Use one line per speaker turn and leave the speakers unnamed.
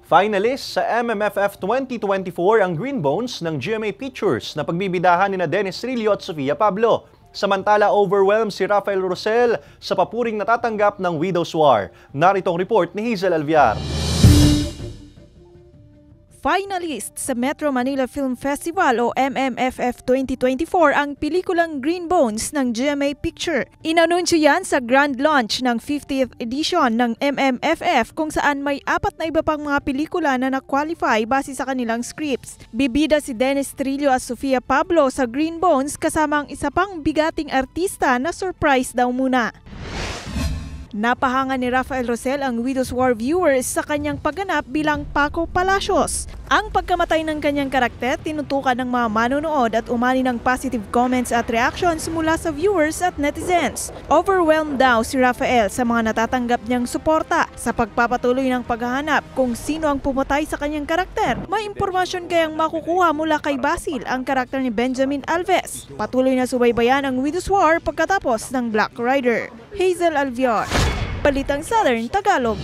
Finalist sa MMFF 2024 ang Green Bones ng GMA Pictures na pagbibidahan ni Dennis Trillo at Sofia Pablo. Samantala, overwhelmed si Rafael Rosel sa papuring natatanggap ng Widow's War. Narito ang report ni Hazel Alviar.
Finalist sa Metro Manila Film Festival o MMFF 2024 ang pelikulang Green Bones ng GMA Picture. Inanunsyo yan sa grand launch ng 50th edition ng MMFF kung saan may 4 na iba pang mga pelikula na na-qualify base sa kanilang scripts. Bibida si Dennis Trillo at Sofia Pablo sa Green Bones kasama ang isa pang bigating artista na surprise daw muna. Napahanga ni Rafael Rosel ang Widow's War viewers sa kanyang pagganap bilang Paco Palacios. Ang pagkamatay ng kanyang karakter tinutukan ng mga manonood at umani ng positive comments at reactions mula sa viewers at netizens. Overwhelmed daw si Rafael sa mga natatanggap niyang suporta sa pagpapatuloy ng paghahanap kung sino ang pumatay sa kanyang karakter. May impormasyon kayang makukuha mula kay Basil, ang karakter ni Benjamin Alves. Patuloy na subaybayan ang Widow's War pagkatapos ng Black Rider. Hazel Alviar, Balitang Southern Tagalog.